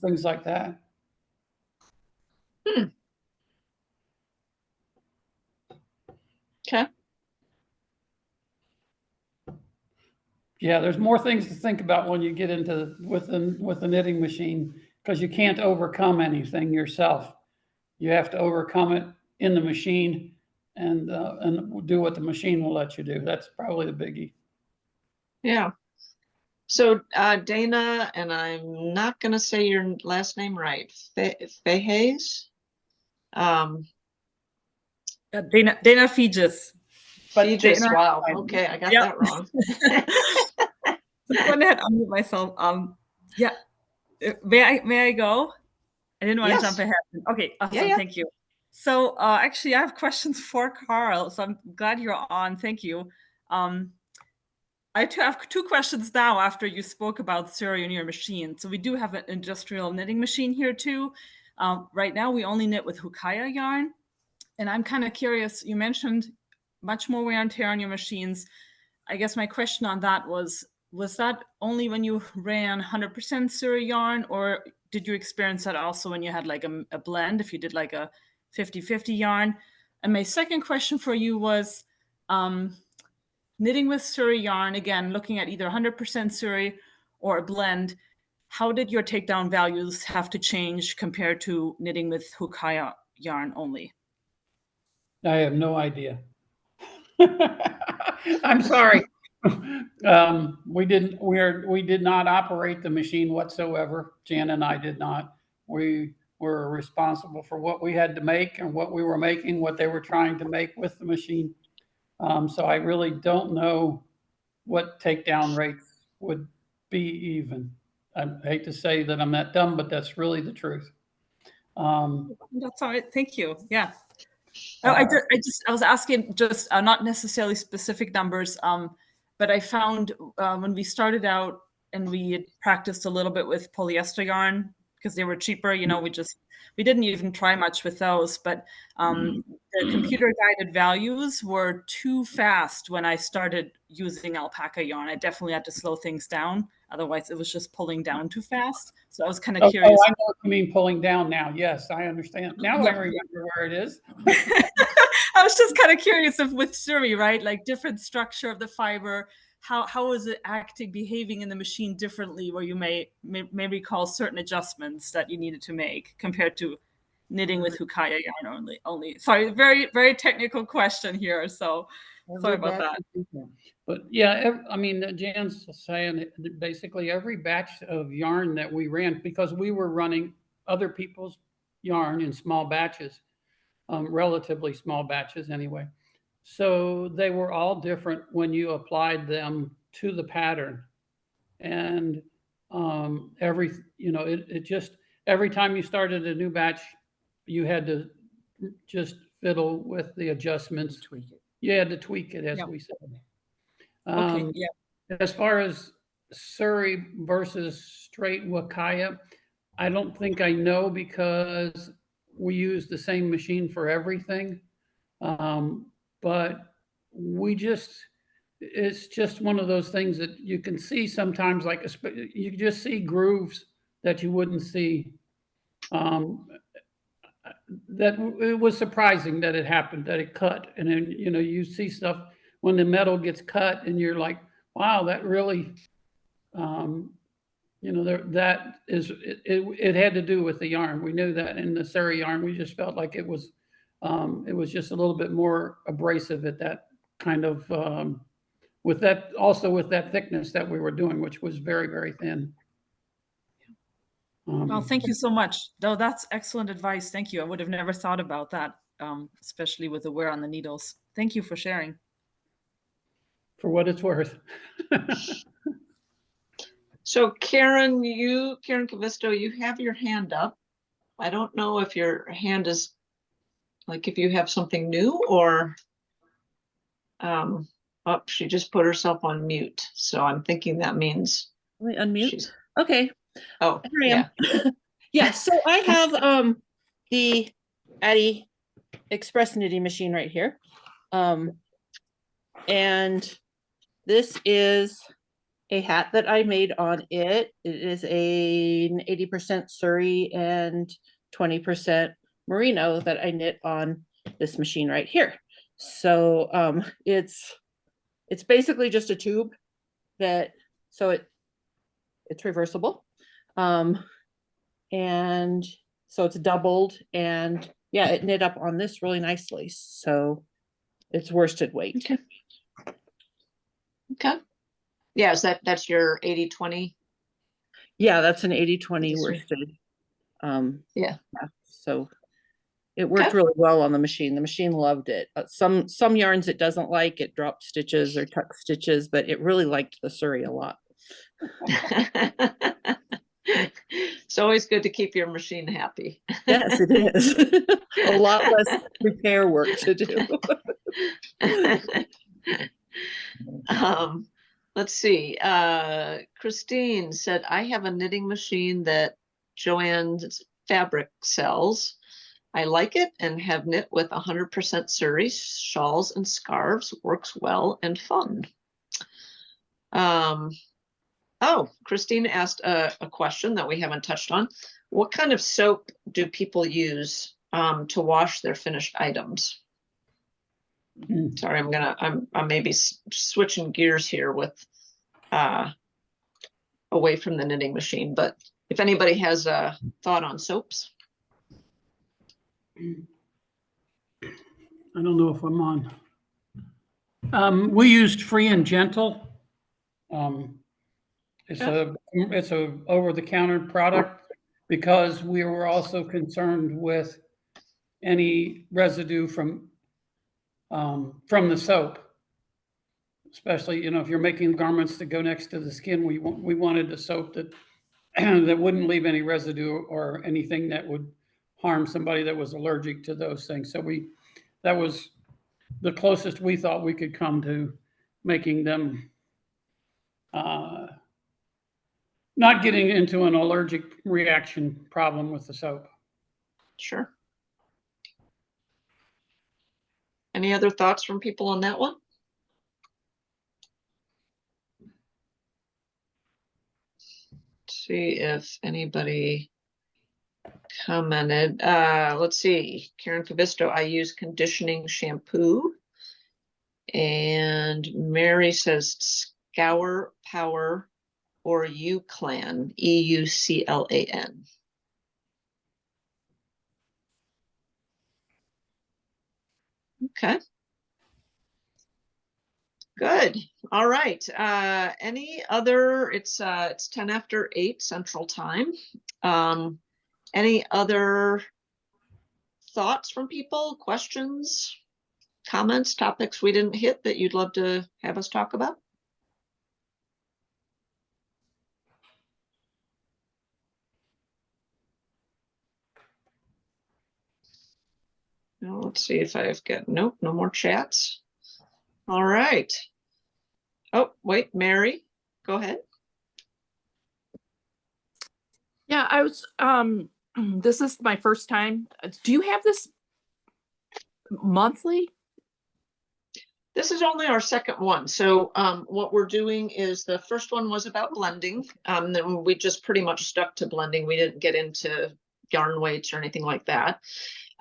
things like that. Okay. Yeah, there's more things to think about when you get into with the knitting machine, because you can't overcome anything yourself. You have to overcome it in the machine and do what the machine will let you do. That's probably the biggie. Yeah. So Dana, and I'm not going to say your last name right, Fejes? Dana Fijis. Fijis, wow. Okay, I got that wrong. So go ahead, unmute myself. Yeah, may I go? I didn't want to jump ahead. Okay, awesome. Yeah. Thank you. So actually, I have questions for Carl. So I'm glad you're on. Thank you. I have two questions now after you spoke about Suri and your machine. So we do have an industrial knitting machine here too. Right now, we only knit with Hukaya yarn. And I'm kind of curious, you mentioned much more wear and tear on your machines. I guess my question on that was that only when you ran 100% Suri yarn, or did you experience that also when you had like a blend, if you did like a 50-50 yarn? And my second question for you was knitting with Suri yarn, again, looking at either 100% Suri or a blend, how did your takedown values have to change compared to knitting with Hukaya yarn only? I have no idea. I'm sorry. We did not operate the machine whatsoever. Jan and I did not. We were responsible for what we had to make and what we were making, what they were trying to make with the machine. So I really don't know what takedown rates would be even. I hate to say that I'm that dumb, but that's really the truth. That's all right. Thank you. Yeah. I was asking just not necessarily specific numbers, but I found when we started out and we had practiced a little bit with polyester yarn, because they were cheaper. You know, we didn't even try much with those, but the computer guided values were too fast when I started using alpaca yarn. I definitely had to slow things down. Otherwise, it was just pulling down too fast. So I was kind of curious. I know what you mean pulling down now. Yes, I understand. Now I remember where it is. I was just kind of curious if with Suri, right, like different structure of the fiber, how is it acting, behaving in the machine differently, where you may recall certain adjustments that you needed to make compared to knitting with Hukaya yarn only. Sorry, very, very technical question here. So sorry about that. But yeah, I mean, Jan's saying that basically every batch of yarn that we ran, because we were running other people's yarn in small batches, relatively small batches anyway. So they were all different when you applied them to the pattern. And it just, every time you started a new batch, you had to just fiddle with the adjustments. Tweak it. You had to tweak it, as Yeah. we said. Okay, yeah. As far as Suri versus straight Wakaya, I don't think I know, because we use the same machine for everything. But it's just one of those things that you can see sometimes, like you just see grooves that you wouldn't see. That it was surprising that it happened, that it cut. And then, you see stuff when the metal gets cut and you're like, wow, that really, it had to do with the yarn. We knew that in the Suri yarn, we just felt like it was just a little bit more abrasive at that kind of, with that thickness that we were doing, which was very, very thin. Well, thank you so much. No, that's excellent advice. Thank you. I would have never thought about that, especially with the wear on the needles. Thank you for sharing. For what it's worth. So Karen Cavisto, you have your hand up. I don't know if your hand is, like, if you have something new, or she just put herself on mute. So I'm thinking that means Let me unmute. Okay. Oh, Here I am. Yeah, so I have the Addy Express knitting machine right here. And this is a hat that I made on it. It is an 80% Suri and 20% merino that I knit on this machine right here. So it's basically just a tube so it's reversible. And so it's doubled, and yeah, it knit up on this really nicely. So it's worsted weight. Okay. Yeah, that's your 80/20? Yeah, that's an 80/20 worsted. Yeah. So it worked really well on the machine. The machine loved it. Some yarns it doesn't like, it dropped stitches or tuck stitches, but it really liked the Suri a lot. It's always good to keep your machine happy. Yes, it is. A lot less repair work to do. Let's see. Christine said, I have a knitting machine that Joanne's Fabric sells. I like it and have knit with 100% Suri shawls and scarves. Works well and fun. Oh, Christine asked a question that we haven't touched on. What kind of soap do people use to wash their finished items? Sorry, I'm maybe switching gears here with away from the knitting machine, but if anybody has a thought on soaps. I don't know if I'm on. We used Free and Gentle. It's a over-the-counter product, because we were also concerned with any residue from the soap, especially if you're making garments that go next to the skin. We wanted a soap that that wouldn't leave any residue or anything that would harm somebody that was allergic to those things. So that was the closest we thought we could come to making them not getting into an allergic reaction problem with the soap. Sure. Any other thoughts from people on that one? See if anybody commented. Let's see. Karen Cavisto, I use conditioning shampoo. And Mary says Scour Power or Euclan, EUCLAN. Okay. Good. All right. Any other, it's 10 after 8 Central Time. Any other thoughts from people, questions, comments, topics we didn't hit that you'd love to have us talk about? Now, let's see if I've got, nope, no more chats. All right. Oh, wait, Mary, go ahead. Yeah, I was, this is my first time. Do you have this monthly? This is only our second one. So what we're doing is the first one was about blending. Then we just pretty much stuck to blending. We didn't get into yarn weights or anything like that.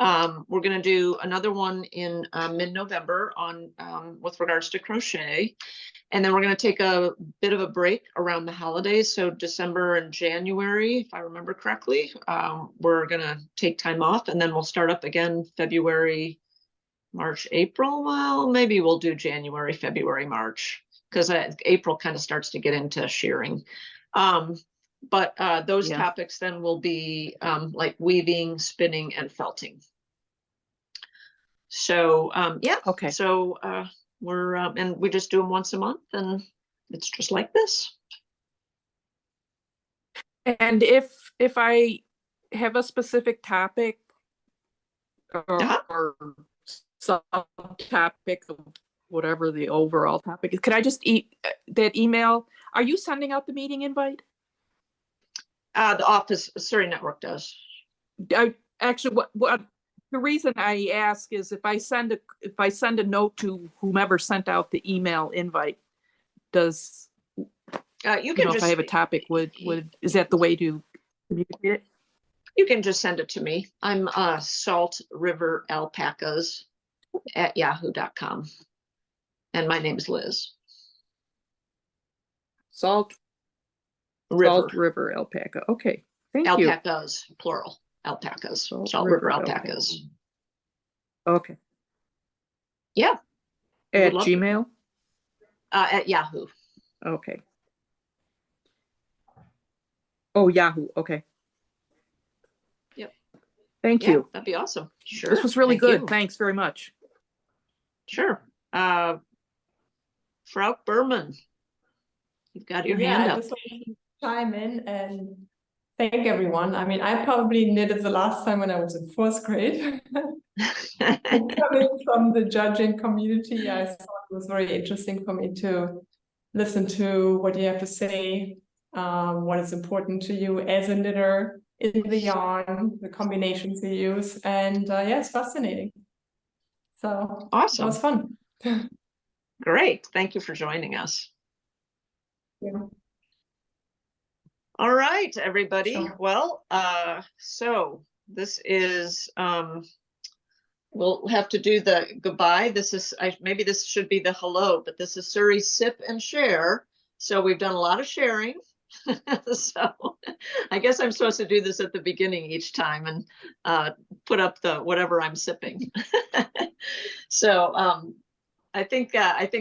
We're going to do another one in mid-November on with regards to crochet. And then we're going to take a bit of a break around the holidays. So December and January, if I remember correctly, we're going to take time off, and then we'll start up again February, March, April. Well, maybe we'll do January, February, March, because April kind of starts to get into shearing. But those topics then will be like weaving, spinning, and felting. So yeah, okay. So we're and we just do them once a month, and it's just like this. And if I have a specific topic or some topic, whatever the overall topic is, could I just that email? Are you sending out the meeting invite? The office, Suri Network does. Actually, what the reason I ask is if I send a note to whomever sent out the email invite, does you can know, if I have a topic, is that the way to communicate it? You can just send it to me. I'm Salt River Alpacas at yahoo.com. And my name is Liz. Salt River Alpaca. Okay. Thank you. Alpacas, plural. Alpacas. Salt River Alpacas. Okay. Yeah. At Gmail? At Yahoo. Okay. Oh, Yahoo. Okay. Yep. Thank you. That'd be awesome. Sure. This was really good. Thanks very much. Sure. Frau Berman, you've got your hand up. I just wanted to chime in and thank everyone. I mean, I probably knitted the last time when I was in 4th grade. Coming from the judging community, I thought it was very interesting for me to listen to what you have to say, what is important to you as a knitter in the yarn, the combinations you use, and yeah, it's fascinating. So awesome. It was fun. Great. Thank you for joining us. Yeah. All right, everybody. Sure. Well, so this is, we'll have to do the goodbye. This is, maybe this should be the hello, but this is Suri Sip and Share. So we've done a lot of sharing. So I guess I'm supposed to do this at the beginning each time and put up the whatever I'm sipping. So I think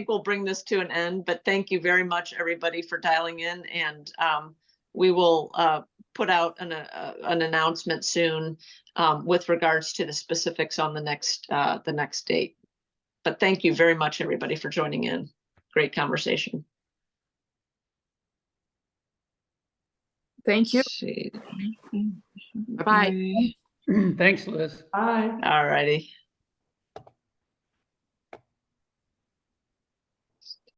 we'll bring this to an end, but thank you very much, everybody, for dialing in, and we will put out an announcement soon with regards to the specifics on the next date. But thank you very much, everybody, for joining in. Great conversation. Thank you. Bye. Thanks, Liz. Bye. All righty.